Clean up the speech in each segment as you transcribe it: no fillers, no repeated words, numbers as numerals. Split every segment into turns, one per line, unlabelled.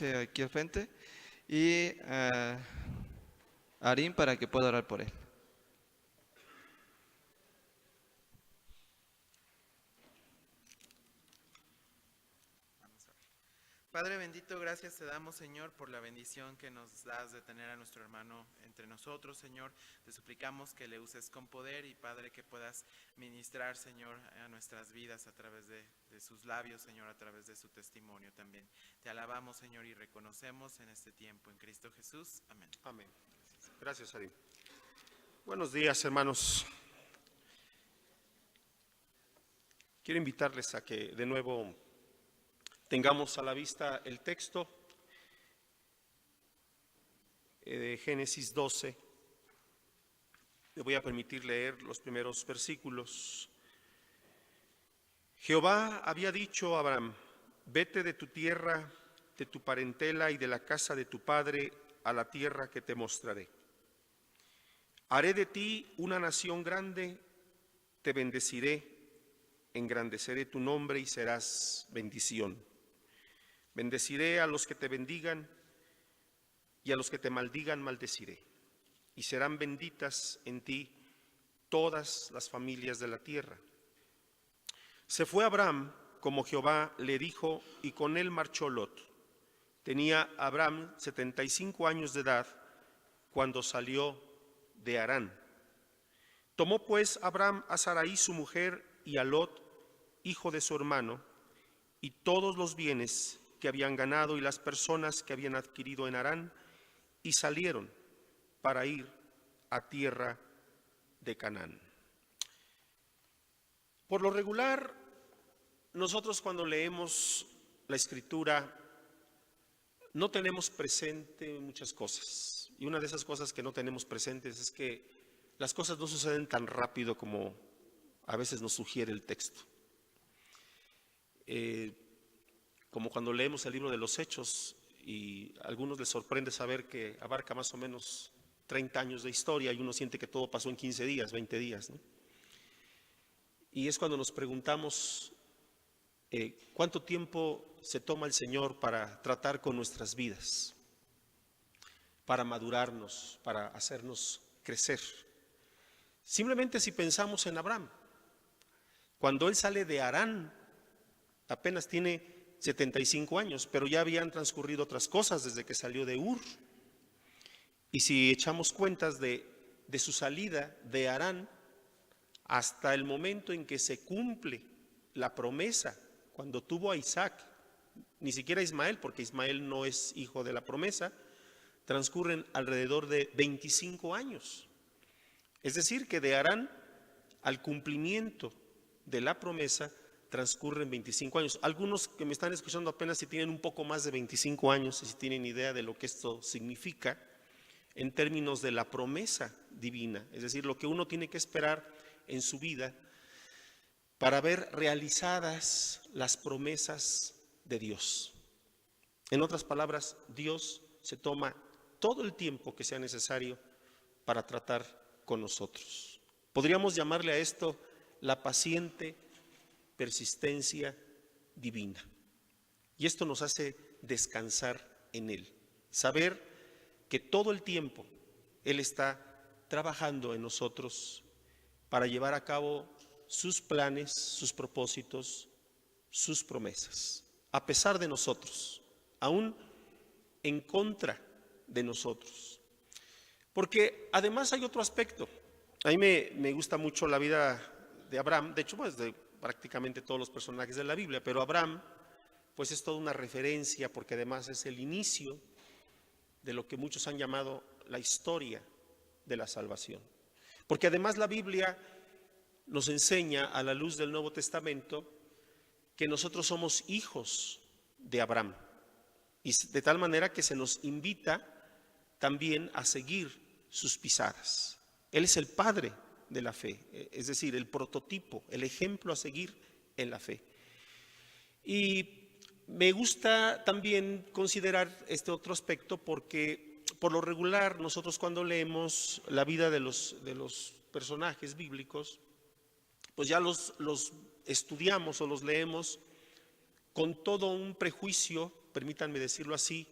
aquí al frente y a Arim para que pueda orar por él.
Padre bendito, gracias te damos, Señor, por la bendición que nos das de tener a nuestro hermano entre nosotros, Señor. Te suplicamos que le uses con poder y, Padre, que puedas ministrar, Señor, a nuestras vidas a través de sus labios, Señor, a través de su testimonio también. Te alabamos, Señor, y reconocemos en este tiempo en Cristo Jesús. Amén.
Amén. Gracias, Arim. Buenos días, hermanos. Quiero invitarles a que de nuevo tengamos a la vista el texto de Génesis 12. Me voy a permitir leer los primeros versículos. Jehová había dicho a Abraham: vete de tu tierra, de tu parentela y de la casa de tu padre a la tierra que te mostraré. Haré de ti una nación grande, te bendeciré, engrandeceré tu nombre y serás bendición. Bendeciré a los que te bendigan y a los que te maldigan maldeciré. Y serán benditas en ti todas las familias de la tierra. Se fue Abraham como Jehová le dijo y con él marchó Lot. Tenía Abraham 75 años de edad cuando salió de Harán. Tomó pues Abraham a Sarai su mujer y a Lot, hijo de su hermano, y todos los bienes que habían ganado y las personas que habían adquirido en Harán, y salieron para ir a tierra de Canaán. Por lo regular, nosotros cuando leemos la Escritura no tenemos presente muchas cosas. Y una de esas cosas que no tenemos presentes es que las cosas no suceden tan rápido como a veces nos sugiere el texto. Como cuando leemos el libro de los Hechos y a algunos les sorprende saber que abarca más o menos 30 años de historia y uno siente que todo pasó en 15 días, 20 días, ¿no? Y es cuando nos preguntamos cuánto tiempo se toma el Señor para tratar con nuestras vidas, para madurarnos, para hacernos crecer. Simplemente si pensamos en Abraham, cuando él sale de Harán, apenas tiene 75 años, pero ya habían transcurrido otras cosas desde que salió de Ur. Y si echamos cuentas de su salida de Harán hasta el momento en que se cumple la promesa, cuando tuvo a Isaac, ni siquiera a Ismael, porque Ismael no es hijo de la promesa, transcurren alrededor de 25 años. Es decir, que de Harán al cumplimiento de la promesa transcurren 25 años. Algunos que me están escuchando apenas si tienen un poco más de 25 años y si tienen idea de lo que esto significa en términos de la promesa divina, es decir, lo que uno tiene que esperar en su vida para ver realizadas las promesas de Dios. En otras palabras, Dios se toma todo el tiempo que sea necesario para tratar con nosotros. Podríamos llamarle a esto la paciente persistencia divina. Y esto nos hace descansar en Él, saber que todo el tiempo Él está trabajando en nosotros para llevar a cabo sus planes, sus propósitos, sus promesas, a pesar de nosotros, aún en contra de nosotros. Porque además hay otro aspecto. A mí me gusta mucho la vida de Abraham, de hecho pues de prácticamente todos los personajes de la Biblia, pero Abraham pues es toda una referencia porque además es el inicio de lo que muchos han llamado la historia de la salvación. Porque además la Biblia nos enseña a la luz del Nuevo Testamento que nosotros somos hijos de Abraham y de tal manera que se nos invita también a seguir sus pisadas. Él es el padre de la fe, es decir, el prototipo, el ejemplo a seguir en la fe. Y me gusta también considerar este otro aspecto porque por lo regular nosotros cuando leemos la vida de los personajes bíblicos, pues ya los estudiamos o los leemos con todo un prejuicio permítanme decirlo así,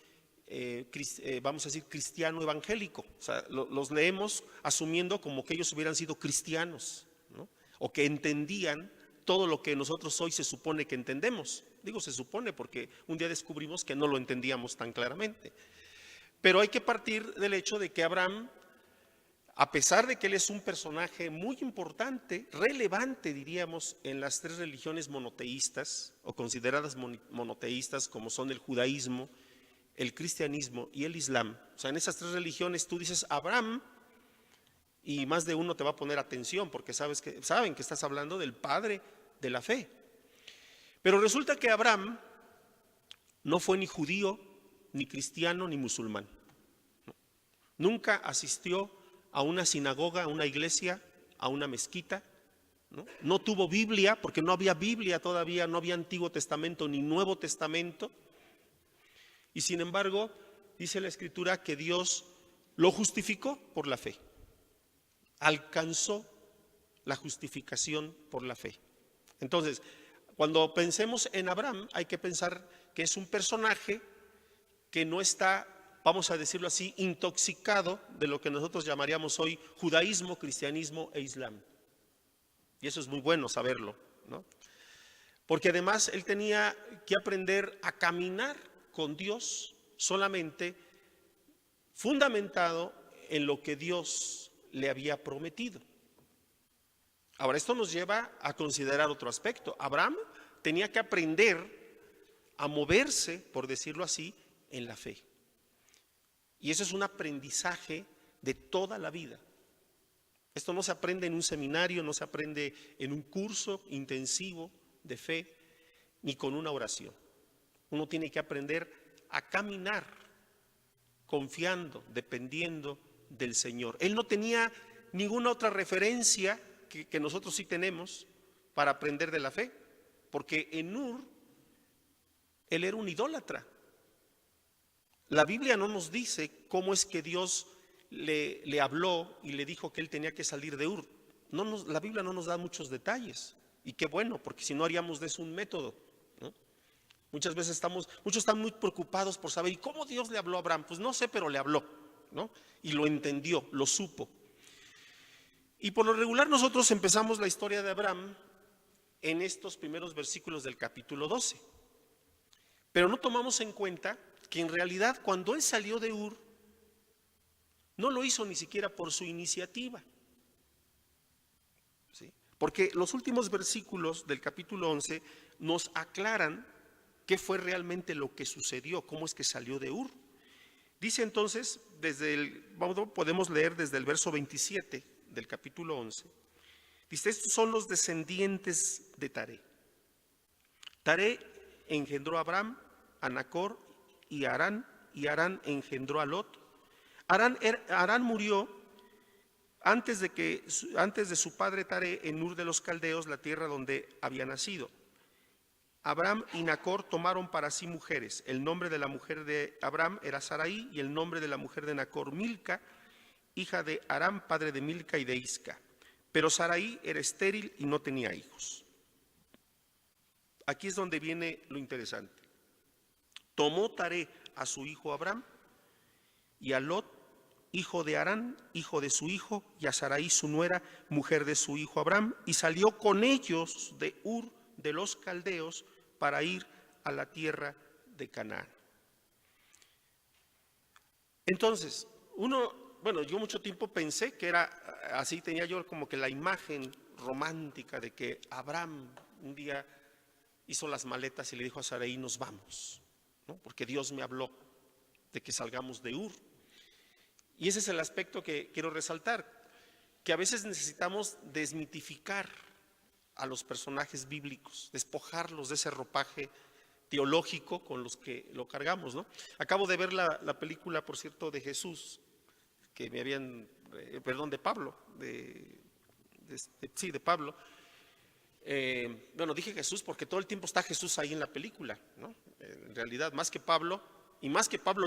vamos a decir cristiano evangélico. O sea, los leemos asumiendo como que ellos hubieran sido cristianos, ¿no? O que entendían todo lo que nosotros hoy se supone que entendemos. Digo se supone porque un día descubrimos que no lo entendíamos tan claramente. Pero hay que partir del hecho de que Abraham, a pesar de que él es un personaje muy importante, relevante diríamos en las tres religiones monoteístas o consideradas monoteístas como son el judaísmo, el cristianismo y el islam. O sea, en esas tres religiones tú dices Abraham y más de uno te va a poner atención porque saben que estás hablando del padre de la fe. Pero resulta que Abraham no fue ni judío, ni cristiano, ni musulmán. Nunca asistió a una sinagoga, a una iglesia, a una mezquita. No tuvo Biblia porque no había Biblia todavía, no había Antiguo Testamento ni Nuevo Testamento. Y sin embargo, dice la Escritura que Dios lo justificó por la fe. Alcanzó la justificación por la fe. Entonces, cuando pensemos en Abraham, hay que pensar que es un personaje que no está, vamos a decirlo así, intoxicado de lo que nosotros llamaríamos hoy judaísmo, cristianismo e islam. Y eso es muy bueno saberlo, ¿no? Porque además él tenía que aprender a caminar con Dios solamente fundamentado en lo que Dios le había prometido. Ahora, esto nos lleva a considerar otro aspecto. Abraham tenía que aprender a moverse, por decirlo así, en la fe. Y eso es un aprendizaje de toda la vida. Esto no se aprende en un seminario, no se aprende en un curso intensivo de fe, ni con una oración. Uno tiene que aprender a caminar confiando, dependiendo del Señor. Él no tenía ninguna otra referencia que nosotros sí tenemos para aprender de la fe, porque en Ur él era un idólatra. La Biblia no nos dice cómo es que Dios le habló y le dijo que él tenía que salir de Ur. La Biblia no nos da muchos detalles, y qué bueno, porque si no haríamos de eso un método, ¿no? Muchas veces muchos están muy preocupados por saber, ¿y cómo Dios le habló a Abraham? Pues no sé, pero le habló, ¿no? Y lo entendió, lo supo. Y por lo regular nosotros empezamos la historia de Abraham en estos primeros versículos del capítulo 12. Pero no tomamos en cuenta que en realidad cuando él salió de Ur, no lo hizo ni siquiera por su iniciativa. ¿Sí? Porque los últimos versículos del capítulo 11 nos aclaran qué fue realmente lo que sucedió, cómo es que salió de Ur. Dice entonces, podemos leer desde el verso 27 del capítulo 11. Dice, estos son los descendientes de Taré. Taré engendró a Abraham, a Nacor y a Harán, y Harán engendró a Lot. Harán murió antes de su padre Taré en Ur de los Caldeos, la tierra donde había nacido. Abraham y Nacor tomaron para sí mujeres. El nombre de la mujer de Abraham era Sarai y el nombre de la mujer de Nacor Milca, hija de Harán, padre de Milca y de Isca. Pero Sarai era estéril y no tenía hijos. Aquí es donde viene lo interesante. Tomó Taré a su hijo Abraham y a Lot, hijo de Harán, hijo de su hijo, y a Sarai su nuera, mujer de su hijo Abraham, y salió con ellos de Ur de los Caldeos para ir a la tierra de Canaán. Entonces, yo mucho tiempo pensé que era así, tenía yo como que la imagen romántica de que Abraham un día hizo las maletas y le dijo a Sarai, nos vamos, ¿no? Porque Dios me habló de que salgamos de Ur. Y ese es el aspecto que quiero resaltar, que a veces necesitamos desmitificar a los personajes bíblicos, despojarlos de ese ropaje teológico con los que lo cargamos, ¿no? Acabo de ver la película, por cierto, de Jesús, que de Pablo, de Pablo. Dije Jesús porque todo el tiempo está Jesús ahí en la película, ¿no? En realidad, más que Pablo,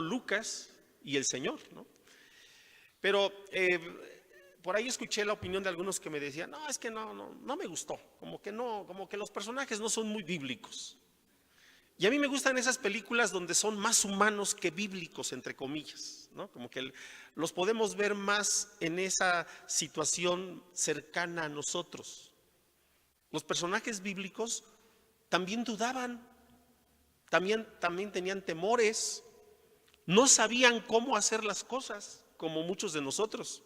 Lucas y el Señor, ¿no? Pero por ahí escuché la opinión de algunos que me decían, no, es que no me gustó, como que los personajes no son muy bíblicos. Y a mí me gustan esas películas donde son más humanos que bíblicos, entre comillas, ¿no? Como que los podemos ver más en esa situación cercana a nosotros. Los personajes bíblicos también dudaban, también tenían temores, no sabían cómo hacer las cosas, como muchos de nosotros,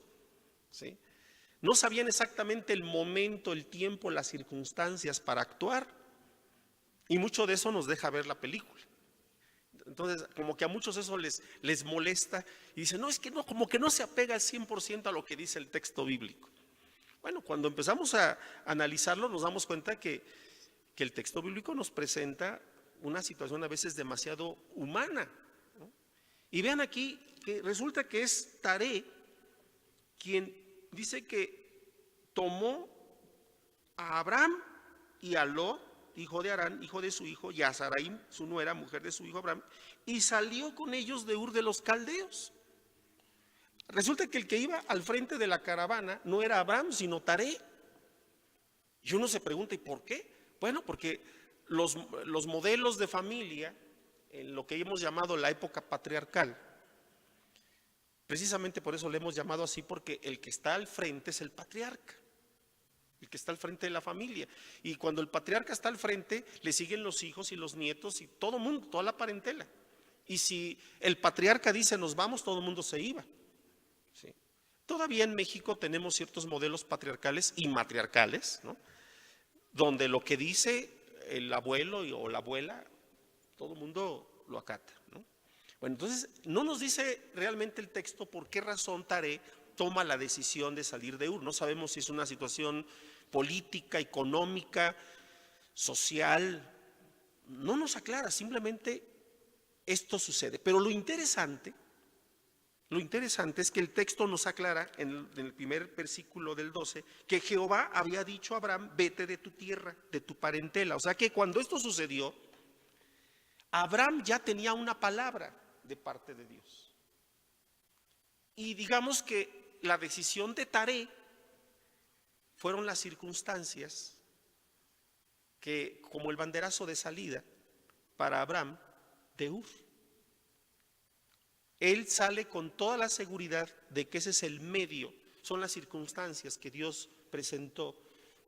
¿sí? No sabían exactamente el momento, el tiempo, las circunstancias para actuar. Y mucho de eso nos deja ver la película. Entonces, como que a muchos eso les molesta y dicen, no, es que no, como que no se apega al 100% a lo que dice el texto bíblico. Bueno, cuando empezamos a analizarlo nos damos cuenta que el texto bíblico nos presenta una situación a veces demasiado humana, ¿no? Y vean aquí que resulta que es Taré quien dice que tomó a Abraham y a Lot, hijo de Harán, hijo de su hijo, y a Sarai, su nuera, mujer de su hijo Abraham, y salió con ellos de Ur de los Caldeos. Resulta que el que iba al frente de la caravana no era Abraham, sino Taré. Y uno se pregunta, ¿y por qué? Bueno, porque los modelos de familia, en lo que hemos llamado la época patriarcal, precisamente por eso le hemos llamado así, porque el que está al frente es el patriarca, el que está al frente de la familia. Y cuando el patriarca está al frente, le siguen los hijos y los nietos y todo mundo, toda la parentela. Y si el patriarca dice nos vamos, todo el mundo se iba, ¿sí? Todavía en México tenemos ciertos modelos patriarcales y matriarcales, ¿no? Donde lo que dice el abuelo o la abuela, todo el mundo lo acata, ¿no? Bueno, entonces no nos dice realmente el texto por qué razón Taré toma la decisión de salir de Ur. No sabemos si es una situación política, económica, social. No nos aclara, simplemente esto sucede. Pero lo interesante es que el texto nos aclara en el primer versículo del 12 que Jehová había dicho a Abraham, vete de tu tierra, de tu parentela. O sea que cuando esto sucedió, Abraham ya tenía una palabra de parte de Dios. Y digamos que la decisión de Taré fueron las circunstancias que, como el banderazo de salida para Abraham de Ur. Él sale con toda la seguridad de que ese es el medio, son las circunstancias que Dios presentó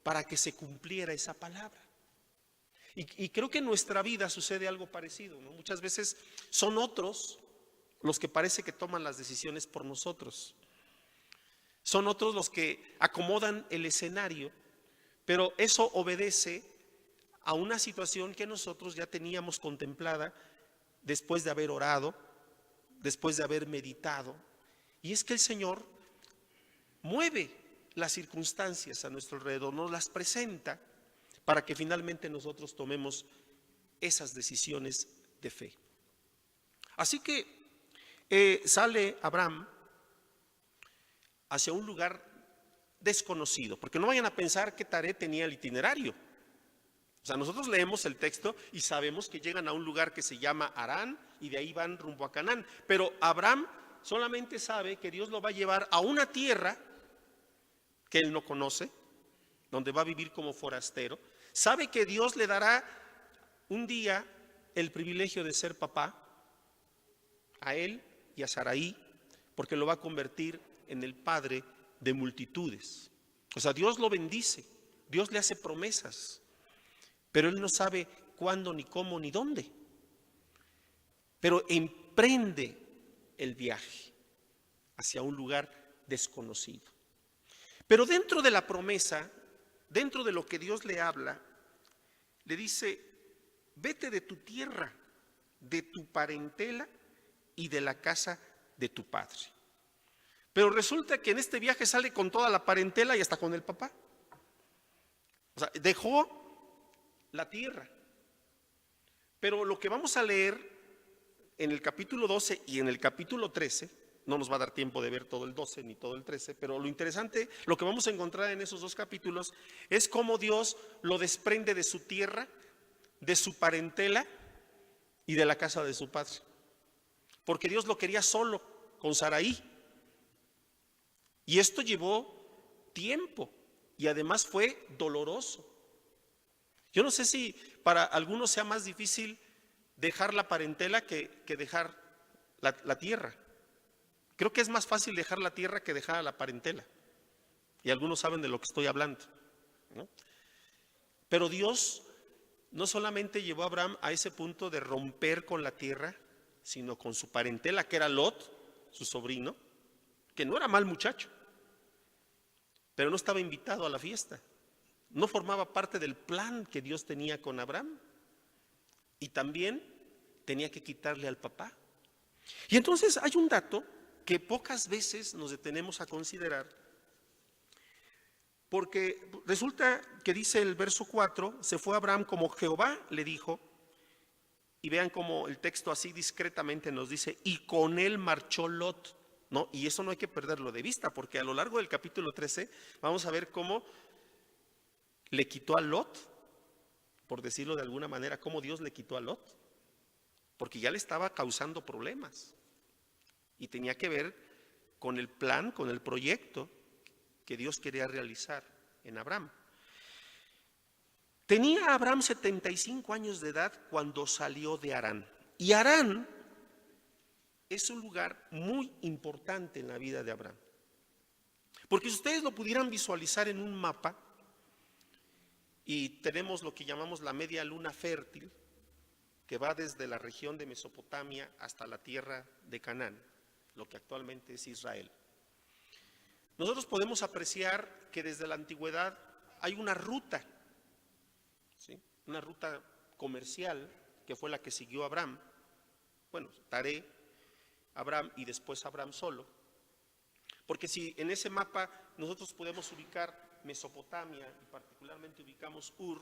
para que se cumpliera esa palabra. Y creo que en nuestra vida sucede algo parecido, ¿no? Muchas veces son otros los que parece que toman las decisiones por nosotros. Son otros los que acomodan el escenario, pero eso obedece a una situación que nosotros ya teníamos contemplada después de haber orado, después de haber meditado. Y es que el Señor mueve las circunstancias a nuestro alrededor, nos las presenta para que finalmente nosotros tomemos esas decisiones de fe. Así que sale Abraham hacia un lugar desconocido, porque no vayan a pensar que Taré tenía el itinerario. O sea, nosotros leemos el texto y sabemos que llegan a un lugar que se llama Harán y de ahí van rumbo a Canaán, pero Abraham solamente sabe que Dios lo va a llevar a una tierra que él no conoce, donde va a vivir como forastero. Sabe que Dios le dará un día el privilegio de ser papá a él y a Sarai, porque lo va a convertir en el padre de multitudes. O sea, Dios lo bendice, Dios le hace promesas, pero él no sabe cuándo, ni cómo, ni dónde. Pero emprende el viaje hacia un lugar desconocido. Pero dentro de la promesa, dentro de lo que Dios le habla, le dice, vete de tu tierra, de tu parentela y de la casa de tu padre. Pero resulta que en este viaje sale con toda la parentela y hasta con el papá. O sea, dejó la tierra. Pero lo que vamos a leer en el capítulo 12 y en el capítulo 13, no nos va a dar tiempo de ver todo el 12 ni todo el 13, pero lo interesante, lo que vamos a encontrar en esos dos capítulos es cómo Dios lo desprende de su tierra, de su parentela y de la casa de su padre. Porque Dios lo quería solo, con Sarai. Y esto llevó tiempo y además fue doloroso. Yo no sé si para algunos sea más difícil dejar la parentela que dejar la tierra. Creo que es más fácil dejar la tierra que dejar a la parentela. Y algunos saben de lo que estoy hablando, ¿no? Pero Dios no solamente llevó a Abraham a ese punto de romper con la tierra, sino con su parentela, que era Lot, su sobrino, que no era mal muchacho, pero no estaba invitado a la fiesta. No formaba parte del plan que Dios tenía con Abraham. Y también tenía que quitarle al papá. Y entonces hay un dato que pocas veces nos detenemos a considerar, porque resulta que dice el verso 4, se fue Abraham como Jehová le dijo, y vean cómo el texto así discretamente nos dice, y con él marchó Lot, ¿no? Y eso no hay que perderlo de vista, porque a lo largo del capítulo 13 vamos a ver cómo le quitó a Lot, por decirlo de alguna manera, cómo Dios le quitó a Lot, porque ya le estaba causando problemas. Y tenía que ver con el plan, con el proyecto que Dios quería realizar en Abraham. Tenía Abraham 75 años de edad cuando salió de Harán. Y Harán es un lugar muy importante en la vida de Abraham. Porque si ustedes lo pudieran visualizar en un mapa, y tenemos lo que llamamos la media luna fértil, que va desde la región de Mesopotamia hasta la tierra de Canaán, lo que actualmente es Israel. Nosotros podemos apreciar que desde la antigüedad hay una ruta, ¿sí? Una ruta comercial que fue la que siguió Abraham. Bueno, Taré, Abraham y después Abraham solo. Porque si en ese mapa nosotros podemos ubicar Mesopotamia y particularmente ubicamos Ur,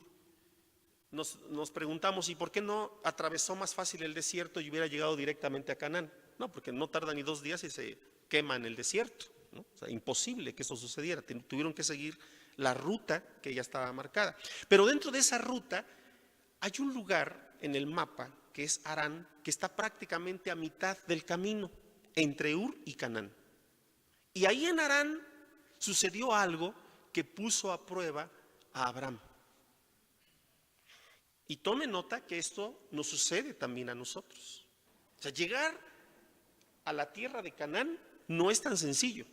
nos preguntamos, ¿y por qué no atravesó más fácil el desierto y hubiera llegado directamente a Canaán? No, porque no tarda ni 2 días y se quema en el desierto, ¿no? O sea, imposible que eso sucediera, tuvieron que seguir la ruta que ya estaba marcada. Pero dentro de esa ruta hay un lugar en el mapa que es Harán, que está prácticamente a mitad del camino entre Ur y Canaán. Y ahí en Harán sucedió algo que puso a prueba a Abraham. Y tome nota que esto nos sucede también a nosotros. O sea, llegar a la tierra de Canaán no es tan sencillo.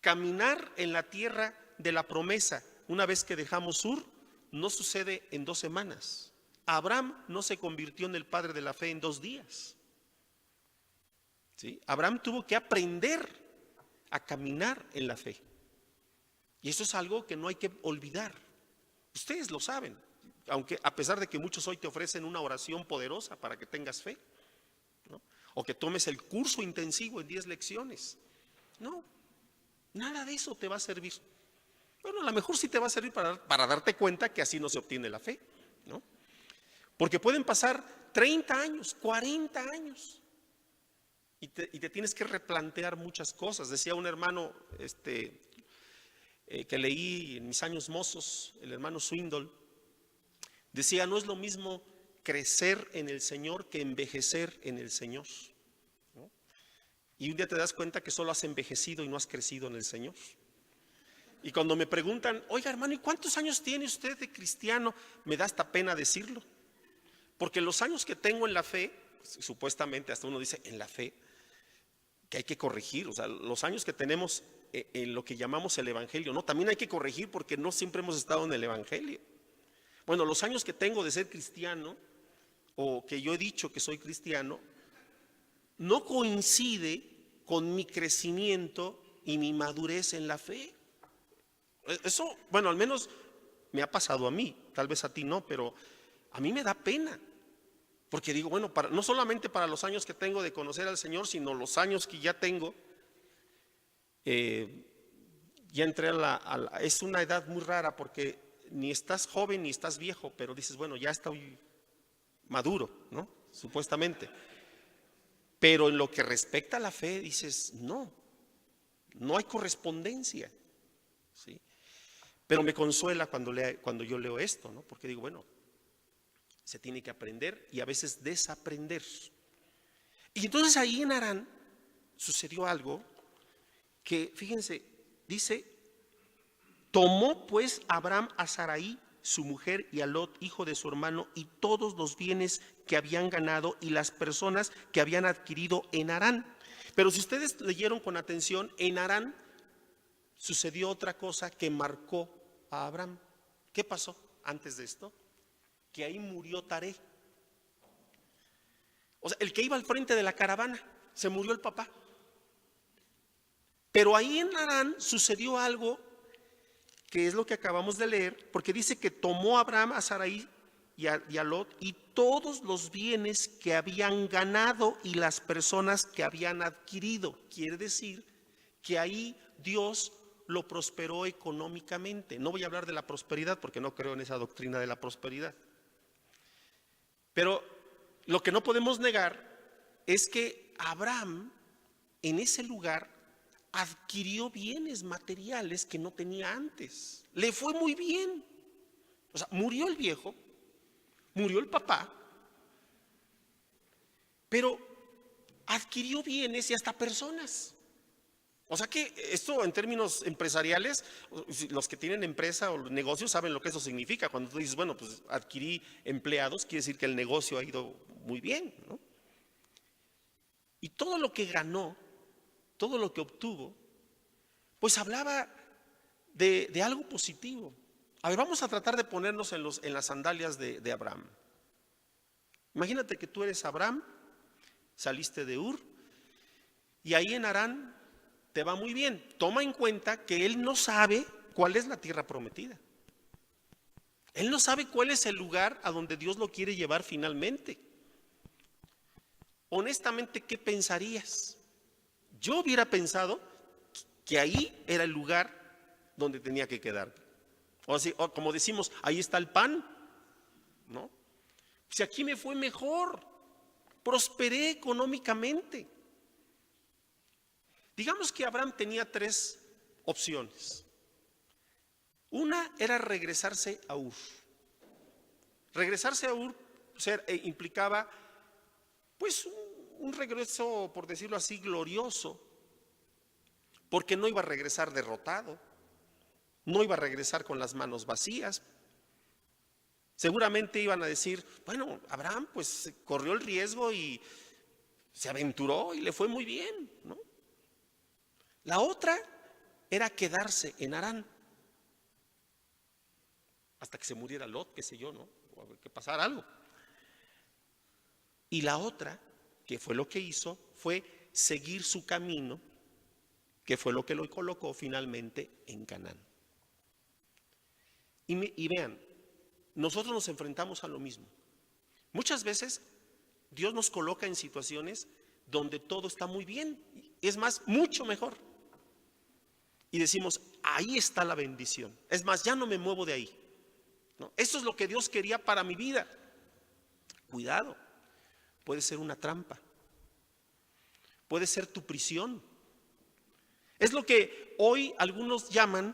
Caminar en la tierra de la promesa, una vez que dejamos Ur, no sucede en 2 semanas. Abraham no se convirtió en el padre de la fe en 2 días. ¿Sí? Abraham tuvo que aprender a caminar en la fe. Y eso es algo que no hay que olvidar. Ustedes lo saben, aunque a pesar de que muchos hoy te ofrecen una oración poderosa para que tengas fe, ¿no? O que tomes el curso intensivo en 10 lecciones. No, nada de eso te va a servir. Bueno, a lo mejor sí te va a servir para darte cuenta que así no se obtiene la fe, ¿no? Porque pueden pasar 30 años, 40 años y te tienes que replantear muchas cosas. Decía un hermano que leí en mis años mozos, el hermano Swindoll, decía, no es lo mismo crecer en el Señor que envejecer en el Señor, ¿no? Y un día te das cuenta que solo has envejecido y no has crecido en el Señor. Y cuando me preguntan, oiga hermano, ¿y cuántos años tiene usted de cristiano? Me da hasta pena decirlo, porque los años que tengo en la fe, supuestamente hasta uno dice en la fe, que hay que corregir, o sea, los años que tenemos en lo que llamamos el Evangelio, no, también hay que corregir porque no siempre hemos estado en el Evangelio. Bueno, los años que tengo de ser cristiano, o que yo he dicho que soy cristiano, no coincide con mi crecimiento y mi madurez en la fe. Eso, bueno, al menos me ha pasado a mí, tal vez a ti no, pero a mí me da pena. Porque digo, bueno, no solamente para los años que tengo de conocer al Señor, sino los años que ya tengo, ya entré es una edad muy rara porque ni estás joven ni estás viejo, pero dices, bueno, ya estoy maduro, ¿no? Supuestamente. Pero en lo que respecta a la fe, dices, no hay correspondencia, ¿sí? Pero me consuela cuando yo leo esto, ¿no? Porque digo, bueno, se tiene que aprender y a veces desaprender. Y entonces ahí en Harán sucedió algo que, fíjense, dice, tomó pues Abraham a Sarai, su mujer, y a Lot, hijo de su hermano, y todos los bienes que habían ganado y las personas que habían adquirido en Harán. Pero si ustedes leyeron con atención, en Harán sucedió otra cosa que marcó a Abraham. ¿Qué pasó antes de esto? Que ahí murió Taré. O sea, el que iba al frente de la caravana, se murió el papá. Pero ahí en Harán sucedió algo que es lo que acabamos de leer, porque dice que tomó a Abraham a Sarai y a Lot y todos los bienes que habían ganado y las personas que habían adquirido. Quiere decir que ahí Dios lo prosperó económicamente. No voy a hablar de la prosperidad porque no creo en esa doctrina de la prosperidad. Pero lo que no podemos negar es que Abraham en ese lugar adquirió bienes materiales que no tenía antes. Le fue muy bien. O sea, murió el viejo, murió el papá, pero adquirió bienes y hasta personas. O sea que esto en términos empresariales, los que tienen empresa o negocios saben lo que eso significa. Cuando tú dices, bueno, pues adquirí empleados, quiere decir que el negocio ha ido muy bien, ¿no? Y todo lo que ganó, todo lo que obtuvo, pues hablaba de algo positivo. A ver, vamos a tratar de ponernos en las sandalias de Abraham. Imagínate que tú eres Abraham, saliste de Ur, y ahí en Harán te va muy bien. Toma en cuenta que él no sabe cuál es la tierra prometida. Él no sabe cuál es el lugar a donde Dios lo quiere llevar finalmente. Honestamente, ¿qué pensarías? Yo hubiera pensado que ahí era el lugar donde tenía que quedar. O como decimos, ahí está el pan, ¿no? Si aquí me fue mejor, prosperé económicamente. Digamos que Abraham tenía 3 opciones. Una era regresarse a Ur. Regresarse a Ur implicaba pues un regreso, por decirlo así, glorioso, porque no iba a regresar derrotado, no iba a regresar con las manos vacías. Seguramente iban a decir, bueno, Abraham pues corrió el riesgo y se aventuró y le fue muy bien, ¿no? La otra era quedarse en Harán hasta que se muriera Lot, qué sé yo, ¿no? O que pasara algo. Y la otra, que fue lo que hizo, fue seguir su camino, que fue lo que lo colocó finalmente en Canaán. Y vean, nosotros nos enfrentamos a lo mismo. Muchas veces Dios nos coloca en situaciones donde todo está muy bien, es más, mucho mejor. Y decimos, ahí está la bendición. Es más, ya no me muevo de ahí, ¿no? Esto es lo que Dios quería para mi vida. Cuidado, puede ser una trampa. Puede ser tu prisión. Es lo que hoy algunos llaman,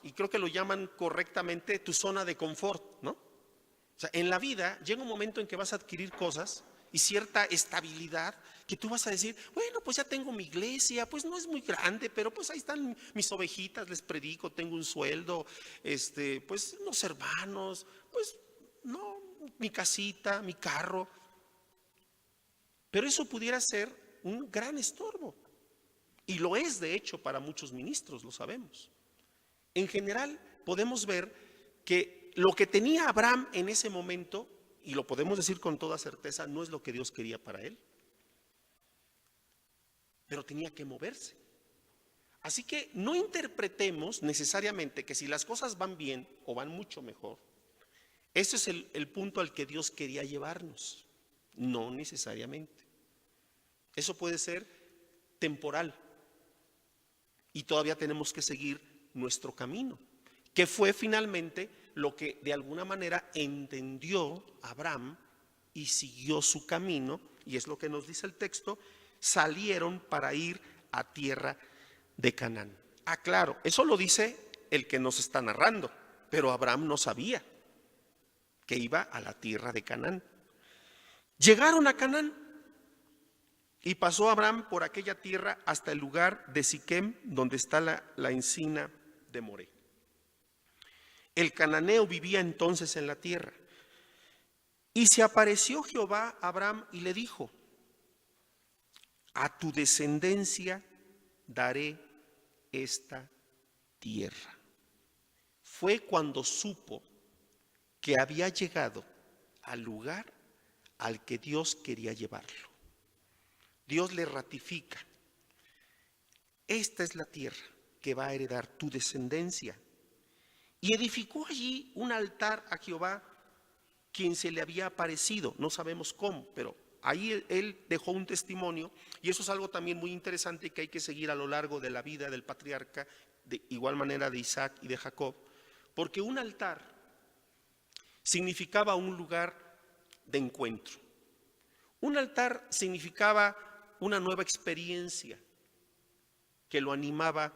y creo que lo llaman correctamente, tu zona de confort, ¿no? O sea, en la vida llega un momento en que vas a adquirir cosas y cierta estabilidad que tú vas a decir, bueno, pues ya tengo mi iglesia, pues no es muy grande, pero pues ahí están mis ovejitas, les predico, tengo un sueldo, pues unos hermanos, pues no, mi casita, mi carro. Pero eso pudiera ser un gran estorbo. Y lo es, de hecho, para muchos ministros, lo sabemos. En general, podemos ver que lo que tenía Abraham en ese momento, y lo podemos decir con toda certeza, no es lo que Dios quería para él. Pero tenía que moverse. Así que no interpretemos necesariamente que si las cosas van bien o van mucho mejor, ese es el punto al que Dios quería llevarnos. No necesariamente. Eso puede ser temporal. Y todavía tenemos que seguir nuestro camino, que fue finalmente lo que de alguna manera entendió Abraham y siguió su camino, y es lo que nos dice el texto: salieron para ir a tierra de Canaán. Ah, claro, eso lo dice el que nos está narrando, pero Abraham no sabía que iba a la tierra de Canaán. Llegaron a Canaán y pasó Abraham por aquella tierra hasta el lugar de Siquem, donde está la encina de Moré. El cananeo vivía entonces en la tierra. Y se apareció Jehová a Abraham y le dijo: a tu descendencia daré esta tierra. Fue cuando supo que había llegado al lugar al que Dios quería llevarlo. Dios le ratifica: esta es la tierra que va a heredar tu descendencia. Y edificó allí un altar a Jehová, quien se le había aparecido. No sabemos cómo, pero ahí él dejó un testimonio, y eso es algo también muy interesante que hay que seguir a lo largo de la vida del patriarca, de igual manera de Isaac y de Jacob, porque un altar significaba un lugar de encuentro. Un altar significaba una nueva experiencia que lo animaba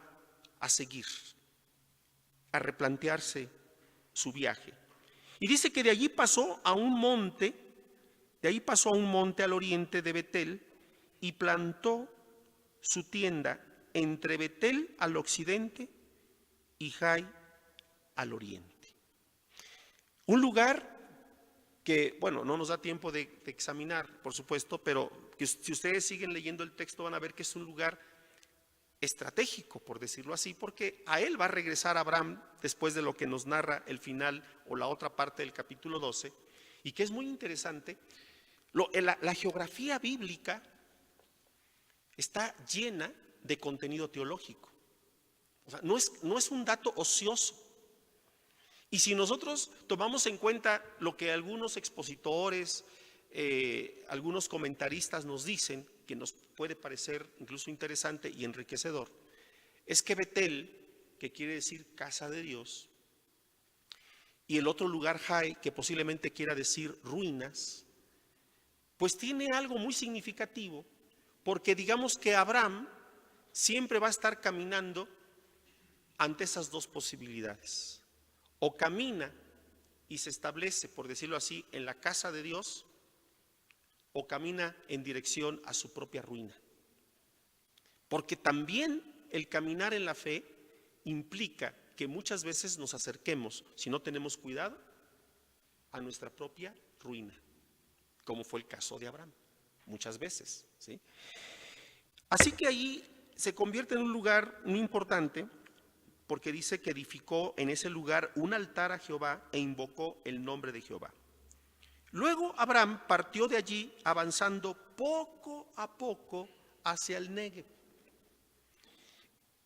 a seguir, a replantearse su viaje. Y dice que de allí pasó a un monte, al oriente de Betel, y plantó su tienda entre Betel al occidente y Jai al oriente. Un lugar que, bueno, no nos da tiempo de examinar, por supuesto, pero que si ustedes siguen leyendo el texto van a ver que es un lugar estratégico, por decirlo así, porque a él va a regresar Abraham después de lo que nos narra el final o la otra parte del capítulo 12, y que es muy interesante. La geografía bíblica está llena de contenido teológico. O sea, no es un dato ocioso. Y si nosotros tomamos en cuenta lo que algunos expositores, algunos comentaristas nos dicen, que nos puede parecer incluso interesante y enriquecedor, es que Betel, que quiere decir casa de Dios, y el otro lugar Jai, que posiblemente quiera decir ruinas, pues tiene algo muy significativo, porque digamos que Abraham siempre va a estar caminando ante esas dos posibilidades. O camina y se establece, por decirlo así, en la casa de Dios, o camina en dirección a su propia ruina. Porque también el caminar en la fe implica que muchas veces nos acerquemos, si no tenemos cuidado, a nuestra propia ruina, como fue el caso de Abraham, muchas veces, ¿sí? Así que allí se convierte en un lugar muy importante, porque dice que edificó en ese lugar un altar a Jehová e invocó el nombre de Jehová. Luego Abraham partió de allí avanzando poco a poco hacia el Negev.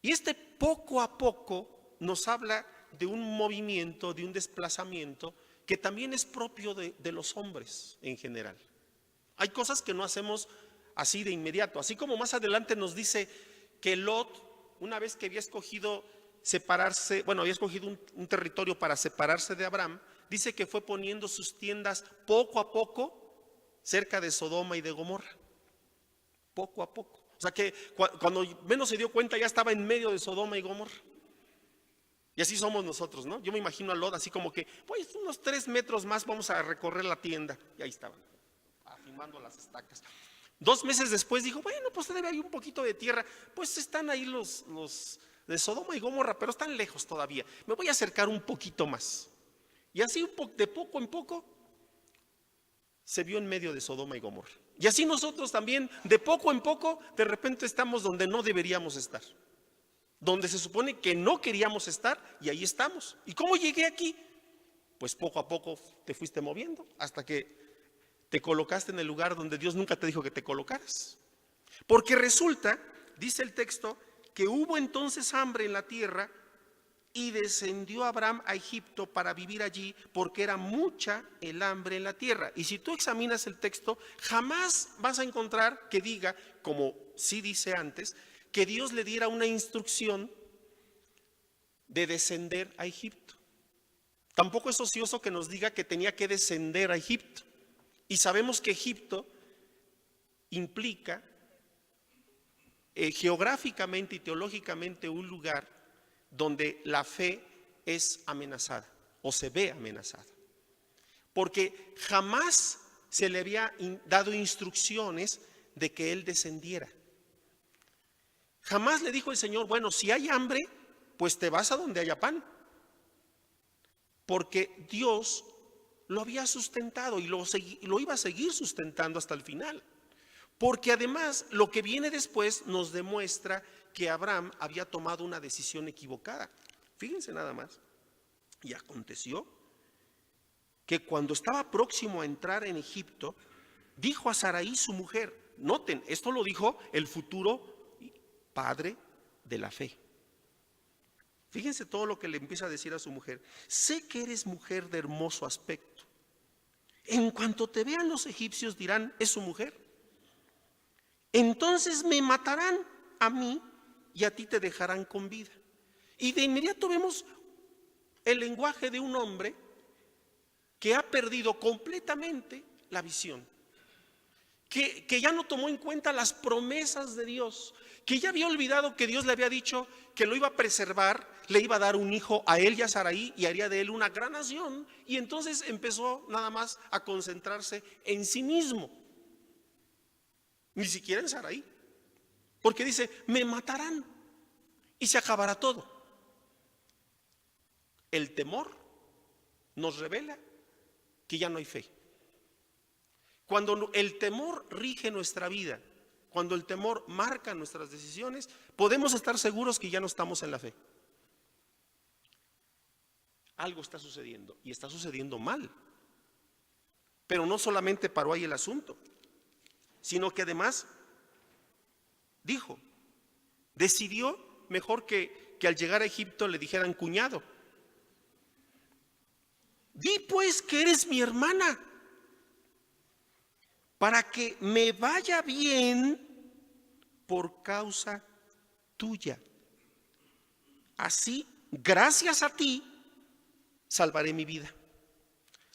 Y este poco a poco nos habla de un movimiento, de un desplazamiento que también es propio de los hombres en general. Hay cosas que no hacemos así de inmediato, así como más adelante nos dice que Lot, una vez que había escogido separarse, bueno, había escogido un territorio para separarse de Abraham, dice que fue poniendo sus tiendas poco a poco cerca de Sodoma y de Gomorra. Poco a poco. O sea que cuando menos se dio cuenta ya estaba en medio de Sodoma y Gomorra. Y así somos nosotros, ¿no? Yo me imagino a Lot así como que, pues unos 3 metros más vamos a recorrer la tienda. Y ahí estaban, afirmando las estacas. 2 meses después dijo, bueno, pues debe haber un poquito de tierra. Pues están ahí los de Sodoma y Gomorra, pero están lejos todavía. Me voy a acercar un poquito más. Y así de poco en poco se vio en medio de Sodoma y Gomorra. Y así nosotros también, de poco en poco, de repente estamos donde no deberíamos estar. Donde se supone que no queríamos estar, y ahí estamos. ¿Y cómo llegué aquí? Pues poco a poco te fuiste moviendo hasta que te colocaste en el lugar donde Dios nunca te dijo que te colocaras. Porque resulta, dice el texto, que hubo entonces hambre en la tierra y descendió Abraham a Egipto para vivir allí, porque era mucha el hambre en la tierra. Y si tú examinas el texto, jamás vas a encontrar que diga, como sí dice antes, que Dios le diera una instrucción de descender a Egipto. Tampoco es ocioso que nos diga que tenía que descender a Egipto. Y sabemos que Egipto implica geográficamente y teológicamente un lugar donde la fe es amenazada o se ve amenazada. Porque jamás se le había dado instrucciones de que él descendiera. Jamás le dijo el Señor, bueno, si hay hambre, pues te vas a donde haya pan. porque Dios lo había sustentado y lo iba a seguir sustentando hasta el final. Porque además lo que viene después nos demuestra que Abraham había tomado una decisión equivocada. Fíjense nada más. Y aconteció que cuando estaba próximo a entrar en Egipto, dijo a Sarai su mujer, noten, esto lo dijo el futuro padre de la fe. Fíjense todo lo que le empieza a decir a su mujer. Sé que eres mujer de hermoso aspecto. En cuanto te vean los egipcios dirán, es su mujer. Entonces me matarán a mí y a ti te dejarán con vida. Y de inmediato vemos el lenguaje de un hombre que ha perdido completamente la visión. Que ya no tomó en cuenta las promesas de Dios, que ya había olvidado que Dios le había dicho que lo iba a preservar, le iba a dar un hijo a él y a Sarai y haría de él una gran nación, y entonces empezó nada más a concentrarse en sí mismo, ni siquiera en Sarai, porque dice, me matarán y se acabará todo. El temor nos revela que ya no hay fe. Cuando el temor rige nuestra vida, cuando el temor marca nuestras decisiones, podemos estar seguros que ya no estamos en la fe. Algo está sucediendo y está sucediendo mal. Pero no solamente paró ahí el asunto, sino que además decidió mejor que al llegar a Egipto le dijeran cuñado. Di pues que eres mi hermana, para que me vaya bien por causa tuya. Así, gracias a ti, salvaré mi vida.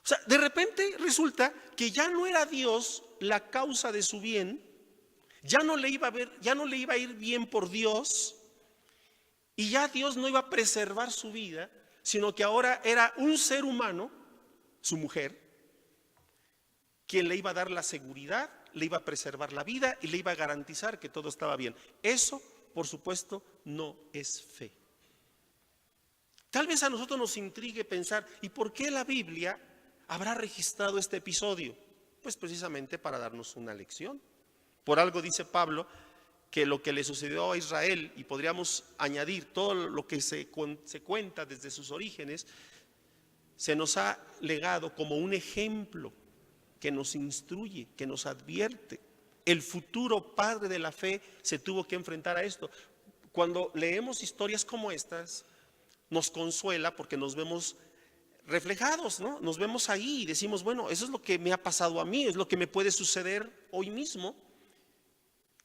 O sea, de repente resulta que ya no era Dios la causa de su bien, ya no le iba a ir bien por Dios, y ya Dios no iba a preservar su vida, sino que ahora era un ser humano, su mujer, quien le iba a dar la seguridad, le iba a preservar la vida y le iba a garantizar que todo estaba bien. Eso, por supuesto, no es fe. Tal vez a nosotros nos intrigue pensar, ¿y por qué la Biblia habrá registrado este episodio? Pues precisamente para darnos una lección. Por algo dice Pablo que lo que le sucedió a Israel, y podríamos añadir todo lo que se cuenta desde sus orígenes, se nos ha legado como un ejemplo que nos instruye, que nos advierte. El futuro padre de la fe se tuvo que enfrentar a esto. Cuando leemos historias como estas, nos consuela porque nos vemos reflejados, ¿no? Nos vemos ahí y decimos, bueno, eso es lo que me ha pasado a mí, es lo que me puede suceder hoy mismo,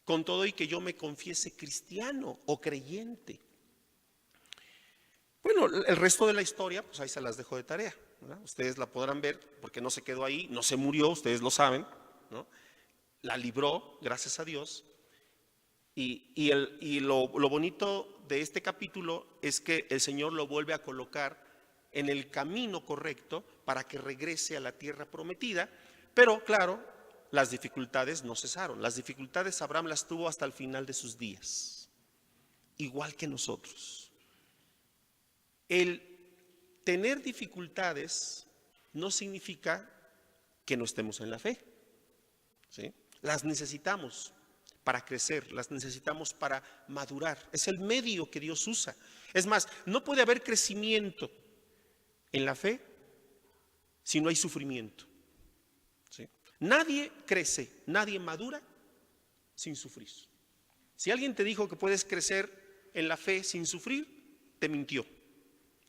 con todo y que yo me confiese cristiano o creyente. Bueno, el resto de la historia, pues ahí se las dejo de tarea, ¿verdad? Ustedes la podrán ver porque no se quedó ahí, no se murió, ustedes lo saben, ¿no? La libró, gracias a Dios. Y lo bonito de este capítulo es que el Señor lo vuelve a colocar en el camino correcto para que regrese a la tierra prometida. Pero claro, las dificultades no cesaron. Las dificultades Abraham las tuvo hasta el final de sus días, igual que nosotros. El tener dificultades no significa que no estemos en la fe, ¿sí? Las necesitamos para crecer, las necesitamos para madurar. Es el medio que Dios usa. Es más, no puede haber crecimiento en la fe si no hay sufrimiento, ¿sí? Nadie crece, nadie madura sin sufrir. Si alguien te dijo que puedes crecer en la fe sin sufrir, te mintió,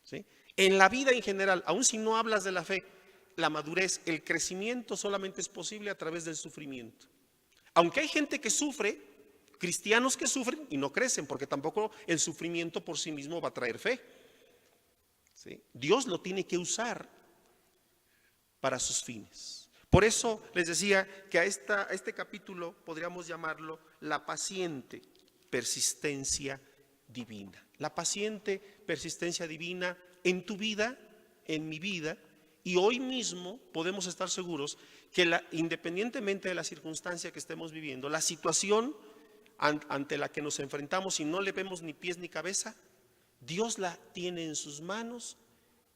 ¿sí? En la vida en general, aun si no hablas de la fe, la madurez, el crecimiento solamente es posible a través del sufrimiento. Aunque hay gente que sufre, cristianos que sufren y no crecen, porque tampoco el sufrimiento por sí mismo va a traer fe, ¿sí? Dios lo tiene que usar para sus fines. Por eso les decía que a este capítulo podríamos llamarlo la paciente persistencia divina. La paciente persistencia divina en tu vida, en mi vida, y hoy mismo podemos estar seguros que independientemente de la circunstancia que estemos viviendo, la situación ante la que nos enfrentamos y no le vemos ni pies ni cabeza, Dios la tiene en sus manos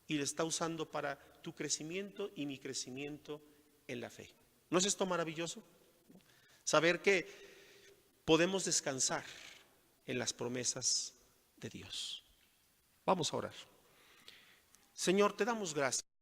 y le está usando para tu crecimiento y mi crecimiento en la fe. ¿No es esto maravilloso? Saber que podemos descansar en las promesas de Dios. Vamos a orar. Señor, te damos gracias.